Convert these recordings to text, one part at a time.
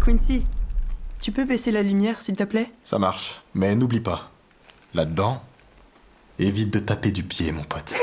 Quincy, tu peux baisser la lumière, s'il te plaît? Ça marche, mais n'oublie pas, là-dedans, évite de taper du pied, mon pote.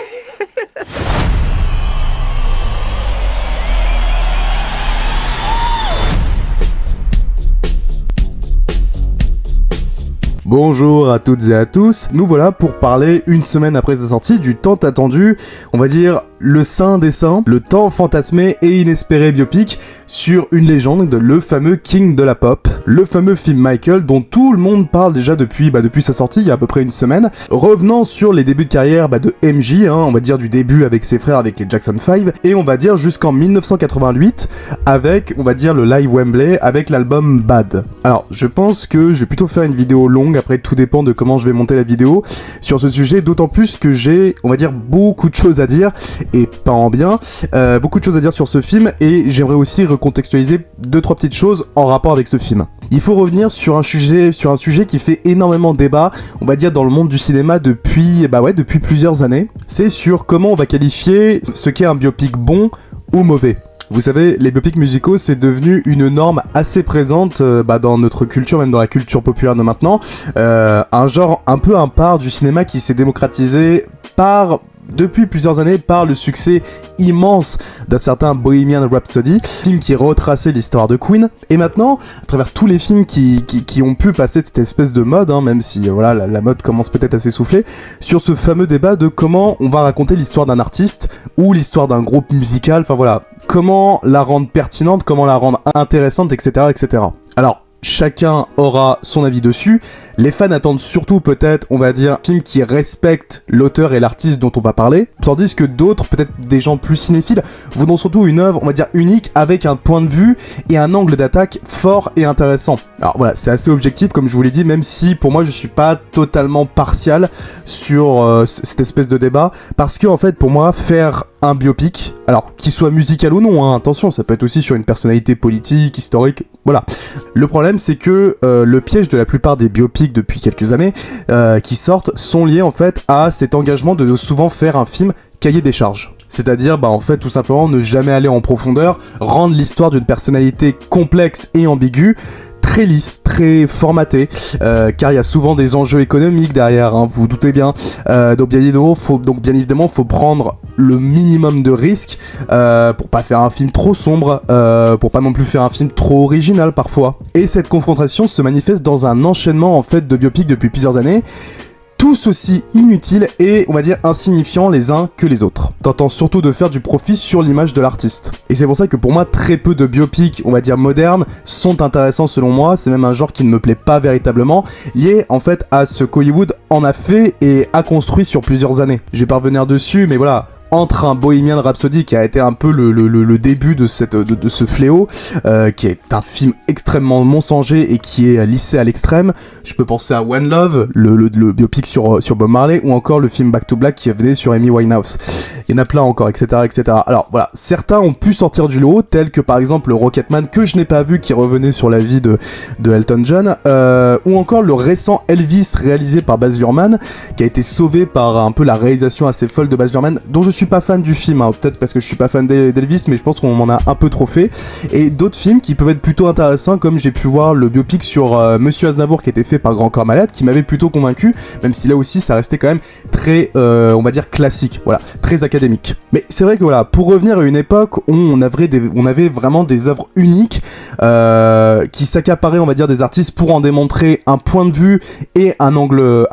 Bonjour à toutes et à tous, nous voilà pour parler une semaine après sa sortie du tant attendu, on va dire le saint des saints, le tant fantasmé et inespéré biopic sur une légende, le fameux King de la pop, le fameux film Michael dont tout le monde parle déjà depuis sa sortie il y a à peu près une semaine, revenant sur les débuts de carrière de MJ, on va dire du début avec ses frères avec les Jackson 5, et on va dire jusqu'en 1988 avec, on va dire le live Wembley avec l'album Bad. Alors je pense que je vais plutôt faire une vidéo longue, après tout dépend de comment je vais monter la vidéo sur ce sujet, d'autant plus que j'ai, on va dire, beaucoup de choses à dire, et pas en bien, beaucoup de choses à dire sur ce film, et j'aimerais aussi recontextualiser 2-3 petites choses en rapport avec ce film. Il faut revenir sur un sujet qui fait énormément débat, on va dire dans le monde du cinéma depuis plusieurs années. C'est sur comment on va qualifier ce qu'est un biopic bon ou mauvais. Vous savez, les biopics musicaux, c'est devenu une norme assez présente dans notre culture, même dans la culture populaire de maintenant. Un genre un peu à part du cinéma qui s'est démocratisé depuis plusieurs années par le succès immense d'un certain Bohemian Rhapsody, film qui retraçait l'histoire de Queen, et maintenant, à travers tous les films qui ont pu passer de cette espèce de mode, même si la mode commence peut-être à s'essouffler, sur ce fameux débat de comment on va raconter l'histoire d'un artiste ou l'histoire d'un groupe musical, comment la rendre pertinente, comment la rendre intéressante, etc., etc. Alors, chacun aura son avis dessus. Les fans attendent surtout peut-être, on va dire, un film qui respecte l'auteur et l'artiste dont on va parler, tandis que d'autres, peut-être des gens plus cinéphiles, voudront surtout une œuvre, on va dire, unique, avec un point de vue et un angle d'attaque fort et intéressant. Alors voilà, c'est assez objectif, comme je vous l'ai dit, même si pour moi je suis pas totalement partial sur cette espèce de débat, parce que en fait, pour moi, faire un biopic, alors qu'il soit musical ou non, attention, ça peut être aussi sur une personnalité politique, historique, voilà. Le problème, c'est que le piège de la plupart des biopics depuis quelques années qui sortent sont liés en fait à cet engagement de souvent faire un film cahier des charges. C'est-à-dire, en fait, tout simplement ne jamais aller en profondeur, rendre l'histoire d'une personnalité complexe et ambiguë, très lisse, très formaté, car il y a souvent des enjeux économiques derrière, vous vous doutez bien. Donc bien évidemment, faut prendre le minimum de risques pour pas faire un film trop sombre, pour pas non plus faire un film trop original parfois. Et cette confrontation se manifeste dans un enchaînement en fait de biopics depuis plusieurs années, tous aussi inutiles et, on va dire, insignifiants les uns que les autres, tentant surtout de faire du profit sur l'image de l'artiste. Et c'est pour ça que pour moi, très peu de biopics, on va dire modernes, sont intéressants selon moi, c'est même un genre qui ne me plaît pas véritablement, lié en fait à ce qu'Hollywood en a fait et a construit sur plusieurs années. Je vais pas revenir dessus, mais voilà, entre un Bohemian Rhapsody qui a été un peu le début de ce fléau, qui est un film extrêmement mensonger et qui est lissé à l'extrême. Je peux penser à One Love, le biopic sur Bob Marley, ou encore le film Back to Black qui venait sur Amy Winehouse. Il y en a plein encore, etc., etc. Alors voilà, certains ont pu sortir du lot, tels que par exemple le Rocketman, que je n'ai pas vu, qui revenait sur la vie de Elton John, ou encore le récent Elvis réalisé par Baz Luhrmann, qui a été sauvé par un peu la réalisation assez folle de Baz Luhrmann, dont je suis pas fan du film, peut-être parce que je suis pas fan d'Elvis, mais je pense qu'on m'en a un peu trop fait. Et d'autres films qui peuvent être plutôt intéressants, comme j'ai pu voir le biopic sur Monsieur Aznavour qui a été fait par Grand Corps Malade, qui m'avait plutôt convaincu, même si là aussi ça restait quand même très, on va dire, classique, voilà, très académique. Mais c'est vrai que voilà, pour revenir à une époque où on avait vraiment des œuvres uniques qui s'accaparaient, on va dire, des artistes pour en démontrer un point de vue et un angle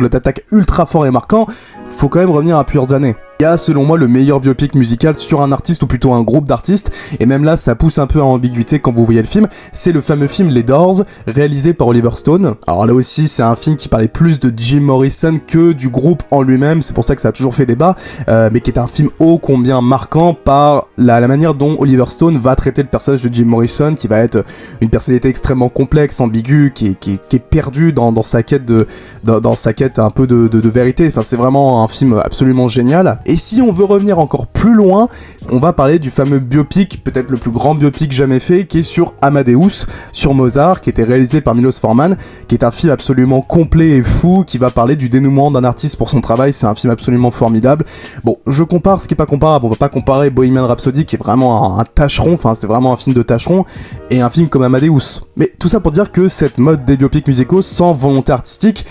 d'attaque ultra fort et marquant, faut quand même revenir à plusieurs années. Il y a selon moi le meilleur biopic musical sur un artiste ou plutôt un groupe d'artistes, et même là ça pousse un peu à ambiguïté quand vous voyez le film, c'est le fameux film Les Doors, réalisé par Oliver Stone. Alors là aussi c'est un film qui parlait plus de Jim Morrison que du groupe en lui-même, c'est pour ça que ça a toujours fait débat, mais qui est un film ô combien marquant par la manière dont Oliver Stone va traiter le personnage de Jim Morrison, qui va être une personnalité extrêmement complexe, ambiguë, qui est perdue dans sa quête un peu de vérité. Enfin c'est vraiment un film absolument génial. Et si on veut revenir encore plus loin, on va parler du fameux biopic, peut-être le plus grand biopic jamais fait, qui est sur Amadeus, sur Mozart, qui était réalisé par Milos Forman, qui est un film absolument complet et fou, qui va parler du dénouement d'un artiste pour son travail. C'est un film absolument formidable. Bon, je compare ce qui est pas comparable, on va pas comparer Bohemian Rhapsody, qui est vraiment un tâcheron, enfin c'est vraiment un film de tâcheron, et un film comme Amadeus. Mais tout ça pour dire que cette mode des biopics musicaux sans volonté artistique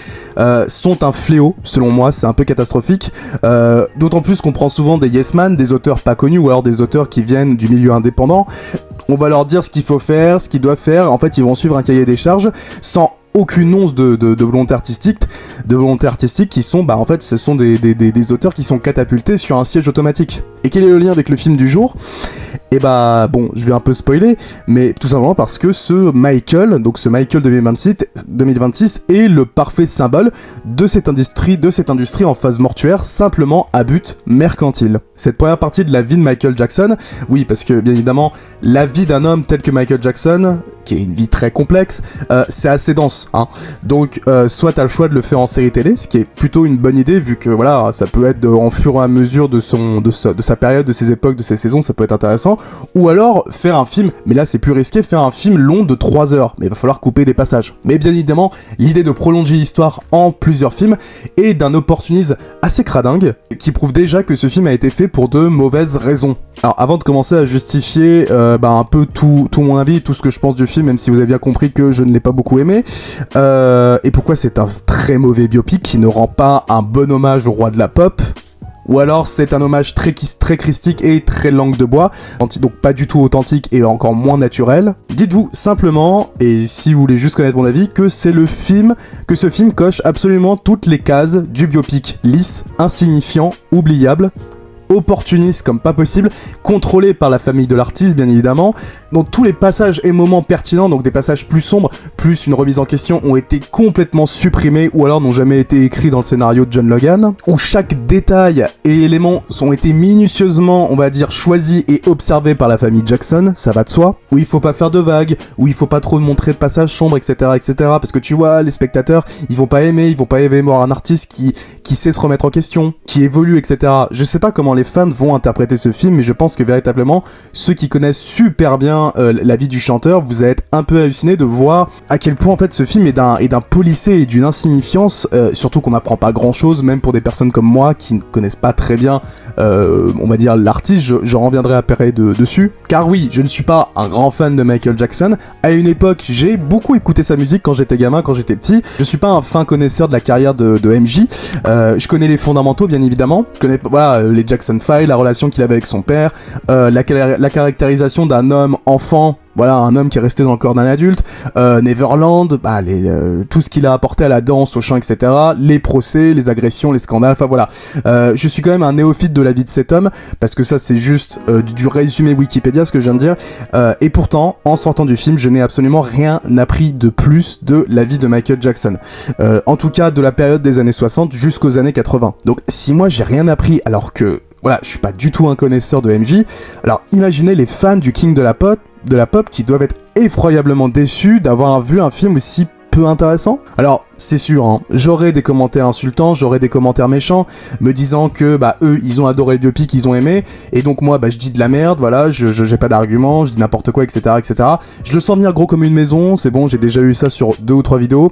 sont un fléau, selon moi, c'est un peu catastrophique, d'autant plus qu'on prend souvent des yes man, des auteurs pas connus, ou alors des auteurs qui viennent du milieu indépendant, on va leur dire ce qu'il faut faire, ce qu'ils doivent faire, en fait ils vont suivre un cahier des charges, sans aucune once de volonté artistique qui sont, bah en fait ce sont des auteurs qui sont catapultés sur un siège automatique. Et quel est le lien avec le film du jour ? Et bah bon, je vais un peu spoiler, mais tout simplement parce que ce Michael 2026 est le parfait symbole de cette industrie en phase mortuaire, simplement à but mercantile. Cette première partie de la vie de Michael Jackson, oui parce que bien évidemment la vie d'un homme tel que Michael Jackson, qui est une vie très complexe, c'est assez dense, hein. Donc soit t'as le choix de le faire en série télé, ce qui est plutôt une bonne idée vu que voilà, ça peut être en fur et à mesure de sa période, de ses époques, de ses saisons, ça peut être intéressant, ou alors faire un film, mais là c'est plus risqué, faire un film long de 3 heures, mais il va falloir couper des passages. Mais bien évidemment, l'idée de prolonger l'histoire en plusieurs films est d'un opportunisme assez cradingue, qui prouve déjà que ce film a été fait pour de mauvaises raisons. Alors avant de commencer à justifier un peu tout mon avis, tout ce que je pense du film, même si vous avez bien compris que je ne l'ai pas beaucoup aimé, et pourquoi c'est un très mauvais biopic qui ne rend pas un bon hommage au roi de la pop, ou alors c'est un hommage très christique et très langue de bois, donc pas du tout authentique et encore moins naturel. Dites-vous simplement, et si vous voulez juste connaître mon avis, que ce film coche absolument toutes les cases du biopic, lisse, insignifiant, oubliable, opportuniste comme pas possible, contrôlé par la famille de l'artiste bien évidemment, dont tous les passages et moments pertinents, donc des passages plus sombres, plus une remise en question, ont été complètement supprimés ou alors n'ont jamais été écrits dans le scénario de John Logan, où chaque détail et élément ont été minutieusement, on va dire, choisis et observés par la famille Jackson, ça va de soi, où il faut pas faire de vagues, où il faut pas trop montrer de passages sombres, etc., parce que tu vois, les spectateurs, ils vont pas aimer voir un artiste qui sait se remettre en question, qui évolue, etc. Je sais pas comment les fans vont interpréter ce film, mais je pense que véritablement, ceux qui connaissent super bien la vie du chanteur, vous allez être un peu hallucinés de voir à quel point en fait ce film est d'un polissé et d'une insignifiance, surtout qu'on n'apprend pas grand chose, même pour des personnes comme moi qui ne connaissent pas très bien, on va dire, l'artiste, je reviendrai après dessus. Car oui, je ne suis pas un grand fan de Michael Jackson. À une époque, j'ai beaucoup écouté sa musique quand j'étais gamin, quand j'étais petit. Je suis pas un fin connaisseur de la carrière de MJ. Je connais les fondamentaux, bien évidemment. Je connais les Jackson 5, la relation qu'il avait avec son père, la caractérisation d'un homme enfant. Voilà, un homme qui est resté dans le corps d'un adulte, Neverland, tout ce qu'il a apporté à la danse, au chant, etc., les procès, les agressions, les scandales, enfin voilà. Je suis quand même un néophyte de la vie de cet homme, parce que ça c'est juste du résumé Wikipédia, ce que je viens de dire, et pourtant, en sortant du film, je n'ai absolument rien appris de plus de la vie de Michael Jackson. En tout cas, de la période des années 60 jusqu'aux années 80. Donc si moi j'ai rien appris, alors que, voilà, je suis pas du tout un connaisseur de MJ, alors imaginez les fans du King de la pop qui doivent être effroyablement déçus d'avoir vu un film aussi peu intéressant. Alors, c'est sûr, hein, j'aurai des commentaires insultants, j'aurai des commentaires méchants, me disant que, eux, ils ont adoré le biopic, ils ont aimé, et donc moi, je dis de la merde, voilà, j'ai pas d'arguments, je dis n'importe quoi, etc., etc. Je le sens venir gros comme une maison, c'est bon, j'ai déjà eu ça sur 2 ou 3 vidéos.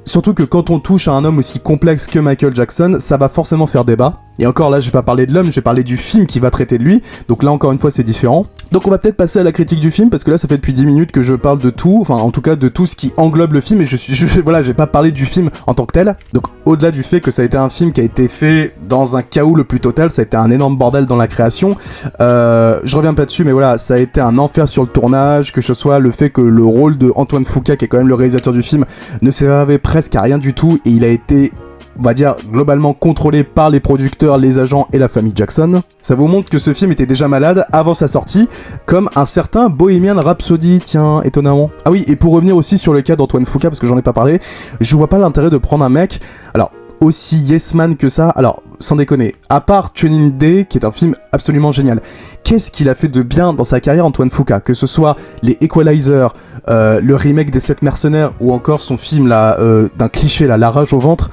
Surtout que quand on touche à un homme aussi complexe que Michael Jackson, ça va forcément faire débat. Et encore là, je vais pas parler de l'homme, je vais parler du film qui va traiter de lui, donc là, encore une fois, c'est différent. Donc on va peut-être passer à la critique du film, parce que là, ça fait depuis 10 minutes que je parle de tout, enfin, en tout cas, de tout ce qui englobe le film, et j'ai pas parlé du film en tant que tel. Donc au-delà du fait que ça a été un film qui a été fait dans un chaos le plus total, ça a été un énorme bordel dans la création, je reviens pas dessus, mais voilà, ça a été un enfer sur le tournage, que ce soit le fait que le rôle de Antoine Fuqua, qui est quand même le réalisateur du film, ne servait presque à rien du tout, et il a été, on va dire, globalement contrôlé par les producteurs, les agents et la famille Jackson. Ça vous montre que ce film était déjà malade avant sa sortie, comme un certain Bohemian Rhapsody, tiens, étonnamment. Ah oui, et pour revenir aussi sur le cas d'Antoine Fuqua, parce que j'en ai pas parlé, je vois pas l'intérêt de prendre un mec, alors, aussi yes man que ça, alors, sans déconner, à part Training Day, qui est un film absolument génial, qu'est-ce qu'il a fait de bien dans sa carrière, Antoine Fuqua, que ce soit les Equalizer, le remake des 7 mercenaires, ou encore son film là, d'un cliché là, La rage au ventre.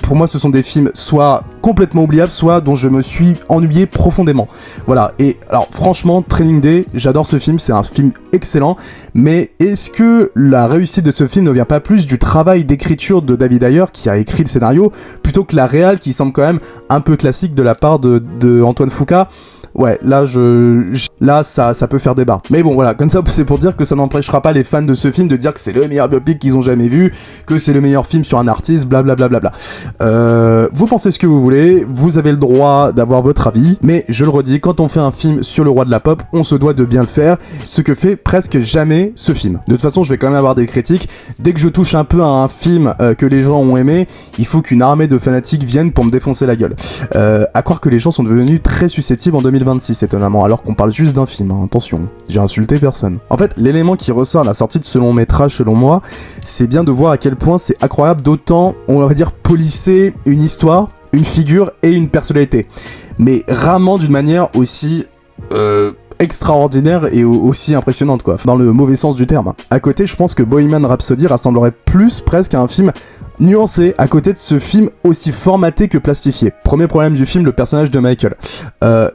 Pour moi, ce sont des films soit complètement oubliable, soit dont je me suis ennuyé profondément. Voilà, et alors franchement, Training Day, j'adore ce film, c'est un film excellent, mais est-ce que la réussite de ce film ne vient pas plus du travail d'écriture de David Ayer, qui a écrit le scénario, plutôt que la réal qui semble quand même un peu classique de la part de Antoine Fuqua? Ouais, là, là ça peut faire débat. Mais bon, voilà, comme ça, c'est pour dire que ça n'empêchera pas les fans de ce film de dire que c'est le meilleur biopic qu'ils ont jamais vu, que c'est le meilleur film sur un artiste, blablabla. Vous pensez ce que vous voulez, vous avez le droit d'avoir votre avis, mais je le redis, quand on fait un film sur le roi de la pop, on se doit de bien le faire, ce que fait presque jamais ce film. De toute façon, je vais quand même avoir des critiques. Dès que je touche un peu à un film que les gens ont aimé, il faut qu'une armée de fanatiques vienne pour me défoncer la gueule. À croire que les gens sont devenus très susceptibles en 2026 étonnamment, alors qu'on parle juste d'un film, hein. Attention, j'ai insulté personne. En fait, l'élément qui ressort à la sortie de ce long métrage selon moi, c'est bien de voir à quel point c'est incroyable d'autant, on va dire, polisser une histoire, une figure et une personnalité. Mais rarement d'une manière aussi extraordinaire et aussi impressionnante, quoi, dans le mauvais sens du terme. À côté, je pense que Bohemian Rhapsody rassemblerait plus presque à un film nuancé à côté de ce film aussi formaté que plastifié. Premier problème du film, le personnage de Michael.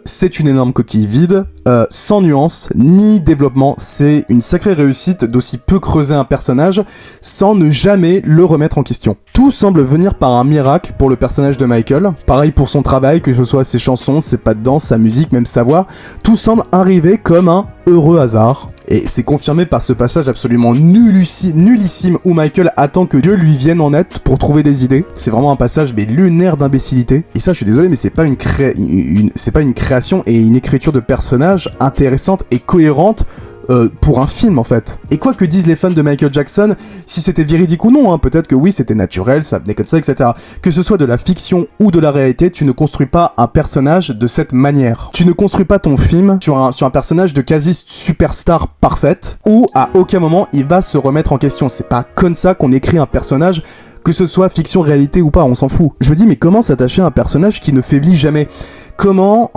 C'est une énorme coquille vide, sans nuance, ni développement. C'est une sacrée réussite d'aussi peu creuser un personnage sans ne jamais le remettre en question. Tout semble venir par un miracle pour le personnage de Michael. Pareil pour son travail, que ce soit ses chansons, ses pas de danse, sa musique, même sa voix. Tout semble arriver comme un heureux hasard. Et c'est confirmé par ce passage absolument nullissime où Michael attend que Dieu lui vienne en aide pour trouver des idées. C'est vraiment un passage mais lunaire d'imbécilité. Et ça, je suis désolé, mais c'est pas une création et une écriture de personnage intéressante et cohérente pour un film en fait. Et quoi que disent les fans de Michael Jackson, si c'était véridique ou non, hein, peut-être que oui c'était naturel, ça venait comme ça, etc. Que ce soit de la fiction ou de la réalité, tu ne construis pas un personnage de cette manière. Tu ne construis pas ton film sur un personnage de quasi superstar parfaite, où à aucun moment il va se remettre en question. C'est pas comme ça qu'on écrit un personnage, que ce soit fiction, réalité ou pas, on s'en fout. Je me dis mais comment s'attacher à un personnage qui ne faiblit jamais? Comment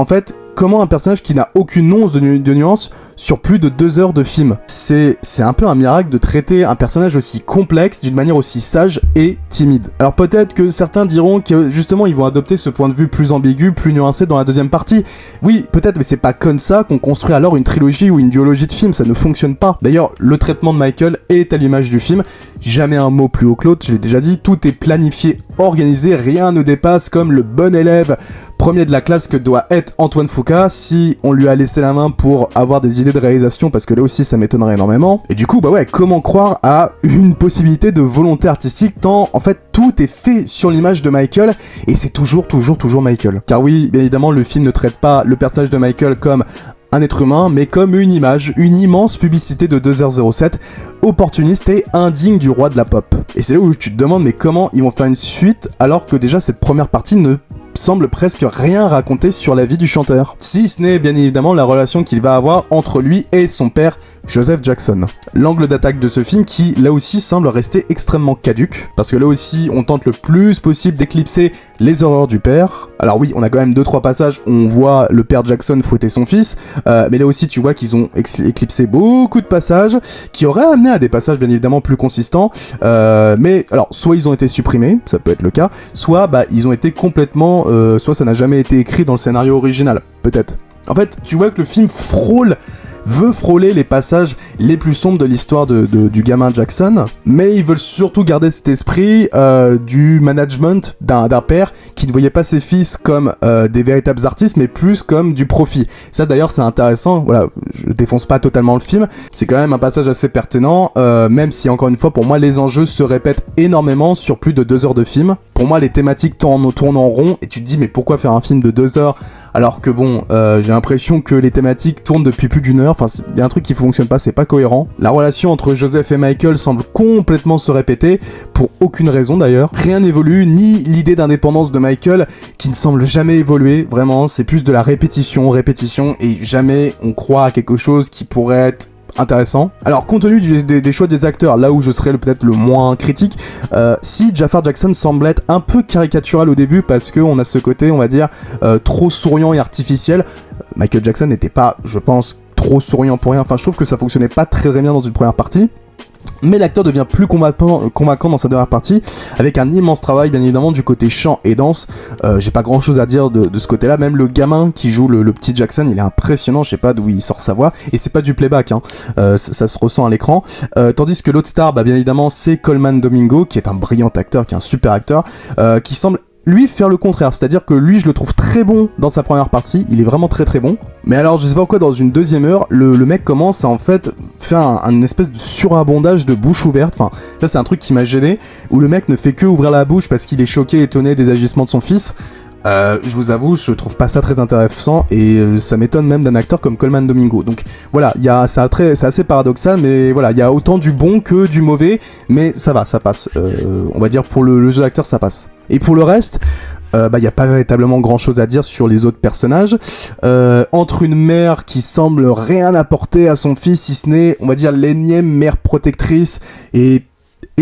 un personnage qui n'a aucune once de nuance sur plus de 2 heures de film? C'est un peu un miracle de traiter un personnage aussi complexe d'une manière aussi sage et timide. Alors peut-être que certains diront que justement ils vont adopter ce point de vue plus ambigu, plus nuancé dans la deuxième partie. Oui, peut-être, mais c'est pas comme ça qu'on construit alors une trilogie ou une duologie de films, ça ne fonctionne pas. D'ailleurs, le traitement de Michael est à l'image du film, jamais un mot plus haut que l'autre, je l'ai déjà dit, tout est planifié, organisé, rien ne dépasse comme le bon élève premier de la classe que doit être Antoine Fuqua si on lui a laissé la main pour avoir des idées de réalisation, parce que là aussi ça m'étonnerait énormément. Et du coup, bah ouais, comment croire à une possibilité de volonté artistique tant en fait tout est fait sur l'image de Michael et c'est toujours Michael. Car oui, bien évidemment, le film ne traite pas le personnage de Michael comme un être humain, mais comme une image, une immense publicité de 2h07, opportuniste et indigne du roi de la pop. Et c'est là où tu te demandes, mais comment ils vont faire une suite alors que déjà cette première partie ne semble presque rien raconter sur la vie du chanteur. Si ce n'est bien évidemment la relation qu'il va avoir entre lui et son père, Joseph Jackson. L'angle d'attaque de ce film qui, là aussi, semble rester extrêmement caduque, parce que là aussi, on tente le plus possible d'éclipser les horreurs du père. Alors oui, on a quand même 2-3 passages où on voit le père Jackson fouetter son fils, mais là aussi, tu vois qu'ils ont éclipsé beaucoup de passages, qui auraient amené à des passages bien évidemment plus consistants, mais alors, soit ils ont été supprimés, ça peut être le cas, soit bah, ils ont été complètement, soit ça n'a jamais été écrit dans le scénario original, peut-être. En fait, tu vois que le film veut frôler les passages les plus sombres de l'histoire du gamin Jackson, mais ils veulent surtout garder cet esprit du management d'un père qui ne voyait pas ses fils comme des véritables artistes, mais plus comme du profit. Ça d'ailleurs c'est intéressant, voilà, je défonce pas totalement le film, c'est quand même un passage assez pertinent, même si encore une fois pour moi les enjeux se répètent énormément sur plus de 2 heures de film. Pour moi les thématiques tournent en rond, et tu te dis mais pourquoi faire un film de 2 heures alors que bon, j'ai l'impression que les thématiques tournent depuis plus d'1 heure, enfin il y a un truc qui fonctionne pas, c'est pas cohérent. La relation entre Joseph et Michael semble complètement se répéter, pour aucune raison d'ailleurs. Rien n'évolue, ni l'idée d'indépendance de Michael, qui ne semble jamais évoluer, vraiment, c'est plus de la répétition, et jamais on croit à quelque chose qui pourrait être intéressant. Alors, compte tenu des choix des acteurs, là où je serais peut-être le moins critique, si Jafar Jackson semble être un peu caricatural au début, parce qu'on a ce côté, on va dire, trop souriant et artificiel, Michael Jackson n'était pas, je pense, trop souriant pour rien, enfin je trouve que ça fonctionnait pas très bien dans une première partie. mais l'acteur devient plus convaincant dans sa dernière partie, avec un immense travail bien évidemment du côté chant et danse. J'ai pas grand chose à dire de ce côté là, même le gamin qui joue le petit Jackson, il est impressionnant, je sais pas d'où il sort sa voix, et c'est pas du playback, hein. Ça se ressent à l'écran, tandis que l'autre star, bien évidemment c'est Colman Domingo, qui est un brillant acteur, qui est un super acteur, qui semble lui faire le contraire, c'est-à-dire que lui je le trouve très bon dans sa première partie, il est vraiment très très bon, mais alors je sais pas pourquoi dans une deuxième heure le mec commence à en fait faire un espèce de surabondage de bouche ouverte, enfin ça c'est un truc qui m'a gêné, où le mec ne fait que ouvrir la bouche parce qu'il est choqué, étonné des agissements de son fils. Je vous avoue, je trouve pas ça très intéressant et ça m'étonne même d'un acteur comme Colman Domingo. Donc voilà, c'est assez paradoxal, mais voilà, il y a autant du bon que du mauvais, mais ça va, ça passe. On va dire pour le jeu d'acteur, ça passe. Et pour le reste, y a pas véritablement grand chose à dire sur les autres personnages. Entre une mère qui semble rien apporter à son fils, si ce n'est, on va dire, l'énième mère protectrice et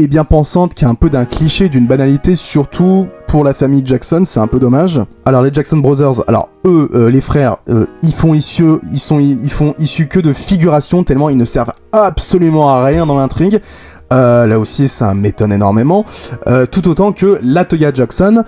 bien pensante, qui a un peu d'un cliché, d'une banalité, surtout pour la famille Jackson, c'est un peu dommage. Alors les Jackson Brothers, alors eux, les frères, ils font issus que de figuration, tellement ils ne servent absolument à rien dans l'intrigue. Là aussi ça m'étonne énormément, tout autant que Latoya Jackson,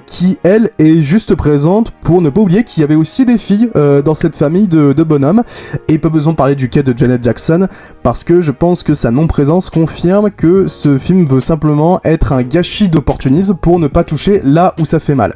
qui elle est juste présente pour ne pas oublier qu'il y avait aussi des filles dans cette famille de bonhommes, et pas besoin de parler du cas de Janet Jackson, parce que je pense que sa non-présence confirme que ce film veut simplement être un gâchis d'opportunisme pour ne pas toucher là où ça fait mal,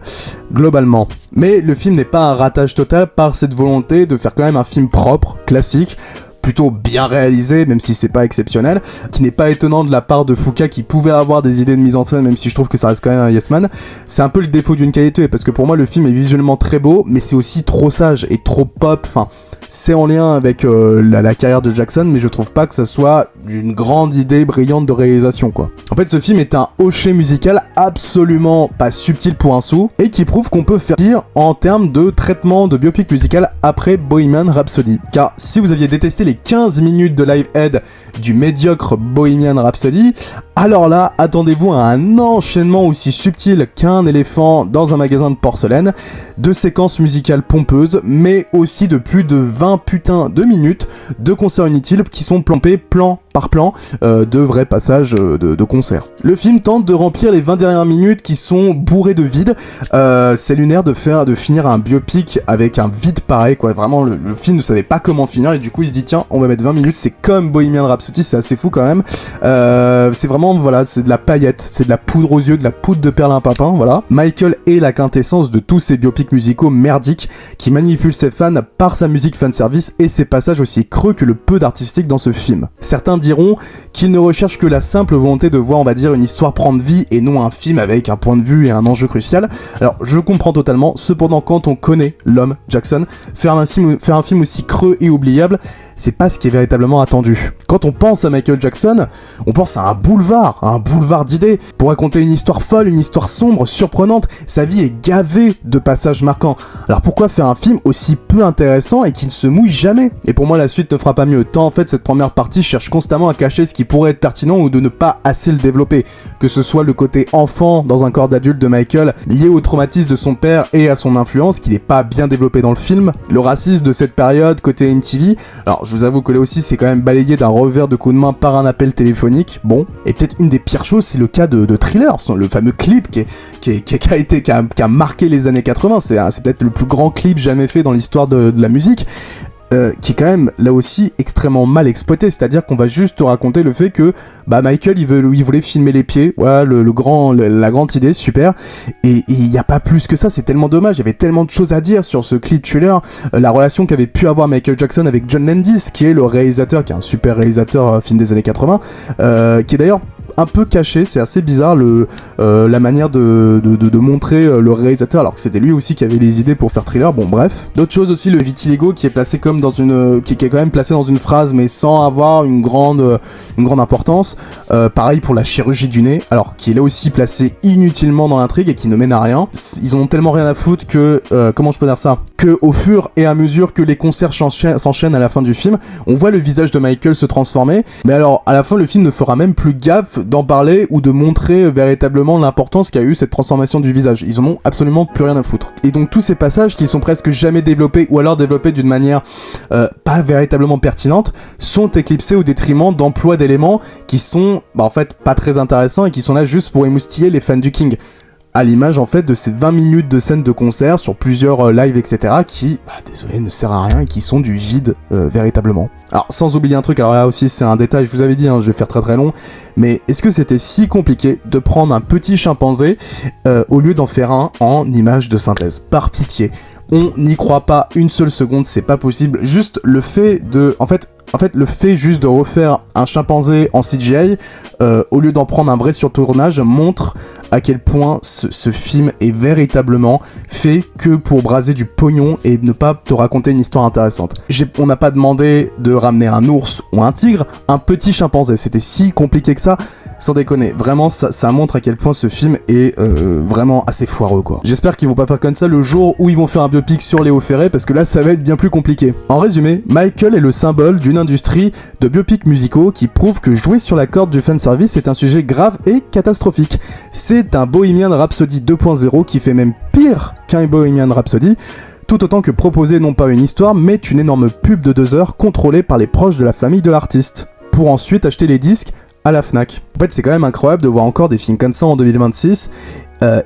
globalement. Mais le film n'est pas un ratage total par cette volonté de faire quand même un film propre, classique, plutôt bien réalisé, même si c'est pas exceptionnel, qui n'est pas étonnant de la part de Fuqua, qui pouvait avoir des idées de mise en scène, même si je trouve que ça reste quand même un yes man. C'est un peu le défaut d'une qualité, parce que pour moi le film est visuellement très beau, mais c'est aussi trop sage et trop pop, enfin c'est en lien avec la carrière de Jackson, mais je trouve pas que ça soit une grande idée brillante de réalisation, quoi. En fait, ce film est un hocher musical absolument pas subtil pour un sou, et qui prouve qu'on peut faire pire en termes de traitement de biopic musical après Bohemian Rhapsody. Car si vous aviez détesté les 15 minutes de live aid du médiocre Bohemian Rhapsody, alors là, attendez-vous à un enchaînement aussi subtil qu'un éléphant dans un magasin de porcelaine, de séquences musicales pompeuses, mais aussi de plus de 20 putains de minutes de concerts inutiles qui sont plantés plan par plan, de vrais passages de concerts. Le film tente de remplir les 20 dernières minutes qui sont bourrées de vide. C'est lunaire de finir un biopic avec un vide pareil, quoi. Vraiment, le film ne savait pas comment finir, et du coup il se dit tiens, on va mettre 20 minutes, c'est comme Bohemian Rhapsody, c'est assez fou quand même. C'est vraiment, voilà, c'est de la paillette, c'est de la poudre aux yeux, de la poudre de perlimpinpin, voilà. Michael est la quintessence de tous ces biopics musicaux merdiques qui manipulent ses fans par sa musique fanservice et ses passages aussi creux que le peu d'artistique dans ce film. Certains diront qu'il ne recherche que la simple volonté de voir, on va dire, une histoire prendre vie et non un film avec un point de vue et un enjeu crucial. Alors je comprends totalement, cependant quand on connaît l'homme Jackson, faire un film aussi creux et oubliable, c'est pas ce qui est véritablement attendu. Quand on pense à Michael Jackson, on pense à un boulevard d'idées, pour raconter une histoire folle, une histoire sombre, surprenante. Sa vie est gavée de passages marquants. Alors pourquoi faire un film aussi peu intéressant et qui ne se mouille jamais? Et pour moi la suite ne fera pas mieux, tant en fait cette première partie cherche constamment à cacher ce qui pourrait être pertinent ou de ne pas assez le développer, que ce soit le côté enfant dans un corps d'adulte de Michael, lié au traumatisme de son père et à son influence, qui n'est pas bien développé dans le film, le racisme de cette période côté MTV. Alors je vous avoue que là aussi c'est quand même balayé d'un revers de coup de main par un appel téléphonique, bon, et peut-être une des pires choses c'est le cas de Thriller, le fameux clip qui a marqué les années 80, c'est peut-être le plus grand clip jamais fait dans l'histoire de la musique, qui est quand même là aussi extrêmement mal exploité, c'est-à-dire qu'on va juste te raconter le fait que Michael il voulait filmer les pieds, voilà la grande idée, super, et il n'y a pas plus que ça, c'est tellement dommage, il y avait tellement de choses à dire sur ce clip Thriller, la relation qu'avait pu avoir Michael Jackson avec John Landis, qui est le réalisateur, qui est un super réalisateur film des années 80, qui est d'ailleurs un peu caché, c'est assez bizarre la manière de montrer le réalisateur, alors que c'était lui aussi qui avait les idées pour faire Thriller, bon bref. D'autres choses aussi, le vitiligo qui est placé comme dans qui est quand même placé dans une phrase mais sans avoir une grande importance. Pareil pour la chirurgie du nez, alors qui est là aussi placé inutilement dans l'intrigue et qui ne mène à rien. Ils en ont tellement rien à foutre que, comment je peux dire ça, que au fur et à mesure que les concerts s'enchaînent à la fin du film, on voit le visage de Michael se transformer, mais alors à la fin le film ne fera même plus gaffe d'en parler ou de montrer véritablement l'importance qu'a eu cette transformation du visage. Ils en ont absolument plus rien à foutre. Et donc tous ces passages qui sont presque jamais développés ou alors développés d'une manière pas véritablement pertinente sont éclipsés au détriment d'emplois d'éléments qui sont en fait pas très intéressants et qui sont là juste pour émoustiller les fans du King. À l'image en fait de ces 20 minutes de scènes de concert sur plusieurs lives etc. qui, désolé, ne sert à rien et qui sont du vide véritablement. Alors sans oublier un truc, alors là aussi c'est un détail, je vous avais dit, je vais faire très très long, mais est-ce que c'était si compliqué de prendre un petit chimpanzé au lieu d'en faire un en image de synthèse? Par pitié, on n'y croit pas une seule seconde, c'est pas possible. Juste le fait de... En fait, le fait juste de refaire un chimpanzé en CGI, au lieu d'en prendre un vrai sur tournage, montre à quel point ce film est véritablement fait que pour braser du pognon et ne pas te raconter une histoire intéressante. On n'a pas demandé de ramener un ours ou un tigre, un petit chimpanzé. C'était si compliqué que ça. Sans déconner, vraiment ça montre à quel point ce film est vraiment assez foireux quoi. J'espère qu'ils vont pas faire comme ça le jour où ils vont faire un biopic sur Léo Ferré parce que là ça va être bien plus compliqué. En résumé, Michael est le symbole d'une industrie de biopics musicaux qui prouve que jouer sur la corde du fanservice est un sujet grave et catastrophique. C'est un Bohemian Rhapsody 2.0 qui fait même pire qu'un Bohemian Rhapsody, tout autant que proposer non pas une histoire mais une énorme pub de 2 heures contrôlée par les proches de la famille de l'artiste, pour ensuite acheter les disques à la Fnac. En fait, c'est quand même incroyable de voir encore des films comme ça en 2026,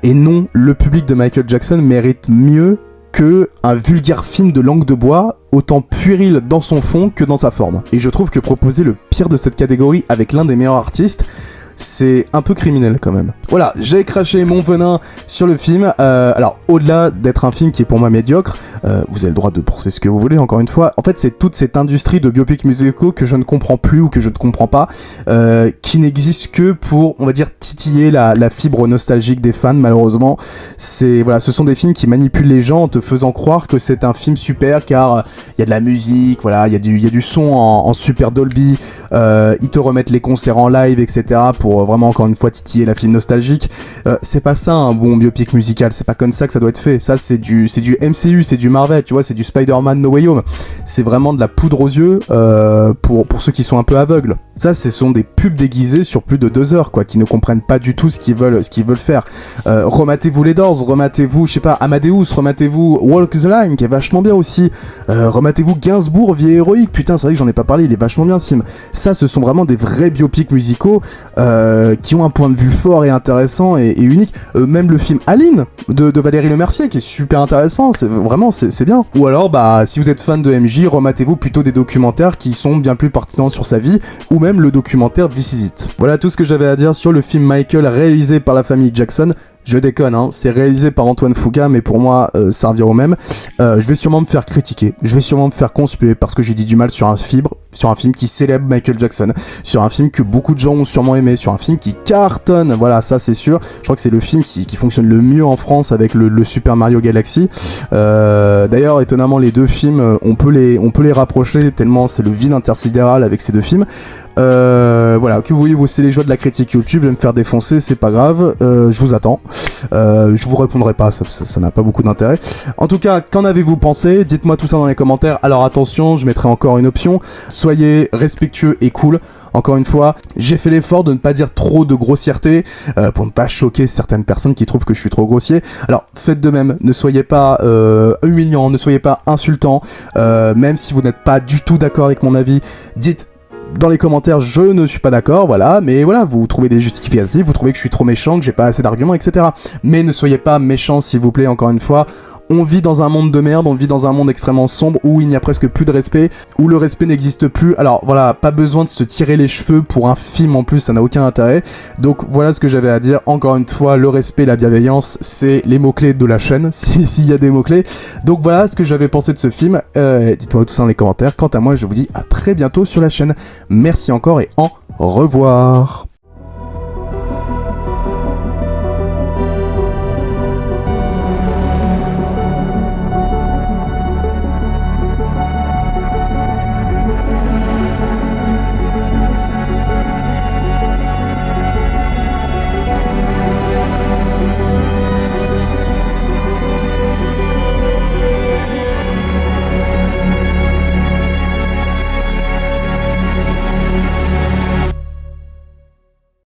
et non, le public de Michael Jackson mérite mieux que un vulgaire film de langue de bois, autant puéril dans son fond que dans sa forme. Et je trouve que proposer le pire de cette catégorie avec l'un des meilleurs artistes, c'est un peu criminel quand même. Voilà, j'ai craché mon venin sur le film. Alors, au-delà d'être un film qui est pour moi médiocre, vous avez le droit de penser ce que vous voulez, encore une fois. En fait, c'est toute cette industrie de biopics musicaux que je ne comprends plus ou que je ne comprends pas, qui n'existe que pour, on va dire, titiller la fibre nostalgique des fans, malheureusement. Voilà, ce sont des films qui manipulent les gens en te faisant croire que c'est un film super, car il y a de la musique, voilà, il y a du son en super Dolby, ils te remettent les concerts en live, etc., pour vraiment encore une fois titiller la film nostalgique. C'est pas ça un bon biopic musical, c'est pas comme ça que ça doit être fait. Ça c'est du MCU, c'est du Marvel, tu vois, c'est du Spider-Man No Way Home. C'est vraiment de la poudre aux yeux pour ceux qui sont un peu aveugles. Ça, ce sont des pubs déguisées sur plus de 2 heures, quoi, qui ne comprennent pas du tout ce qu'ils veulent faire. Rematez-vous les Doors, rematez-vous, je sais pas, Amadeus, rematez-vous Walk the Line, qui est vachement bien aussi. Rematez-vous Gainsbourg, Vie héroïque. Putain, c'est vrai que j'en ai pas parlé, il est vachement bien ce film. Ça, ce sont vraiment des vrais biopics musicaux qui ont un point de vue fort et intéressant et unique. Même le film Aline de Valérie Lemercier, qui est super intéressant, c'est bien. Ou alors, si vous êtes fan de MJ, rematez-vous plutôt des documentaires qui sont bien plus pertinents sur sa vie, ou même le documentaire This Is It. Voilà tout ce que j'avais à dire sur le film Michael réalisé par la famille Jackson. Je déconne, c'est réalisé par Antoine Fuqua, mais pour moi, ça revient au même. Je vais sûrement me faire critiquer, je vais sûrement me faire conspuer parce que j'ai dit du mal sur un film qui célèbre Michael Jackson, sur un film que beaucoup de gens ont sûrement aimé, sur un film qui cartonne, voilà, ça c'est sûr. Je crois que c'est le film qui fonctionne le mieux en France avec le Super Mario Galaxy. D'ailleurs, étonnamment, les deux films, on peut les rapprocher tellement c'est le vide intersidéral avec ces deux films. Voilà, que vous voyez, c'est les joies de la critique YouTube, je vais me faire défoncer, c'est pas grave, je vous attends. Je vous répondrai pas, ça n'a pas beaucoup d'intérêt. En tout cas, qu'en avez-vous pensé? Dites-moi tout ça dans les commentaires. Alors attention, je mettrai encore une option. Soyez respectueux et cool. Encore une fois, j'ai fait l'effort de ne pas dire trop de grossièreté pour ne pas choquer certaines personnes qui trouvent que je suis trop grossier. Alors faites de même, ne soyez pas humiliant, ne soyez pas insultant, même si vous n'êtes pas du tout d'accord avec mon avis, dites dans les commentaires je ne suis pas d'accord, voilà, mais voilà, vous trouvez des justificatifs, vous trouvez que je suis trop méchant, que j'ai pas assez d'arguments, etc. Mais ne soyez pas méchants s'il vous plaît, encore une fois. On vit dans un monde de merde, on vit dans un monde extrêmement sombre où il n'y a presque plus de respect, où le respect n'existe plus. Alors voilà, pas besoin de se tirer les cheveux pour un film en plus, ça n'a aucun intérêt. Donc voilà ce que j'avais à dire. Encore une fois, le respect, la bienveillance, c'est les mots-clés de la chaîne, s'il y a des mots-clés. Donc voilà ce que j'avais pensé de ce film. Dites-moi tout ça dans les commentaires. Quant à moi, je vous dis à très bientôt sur la chaîne. Merci encore et au revoir.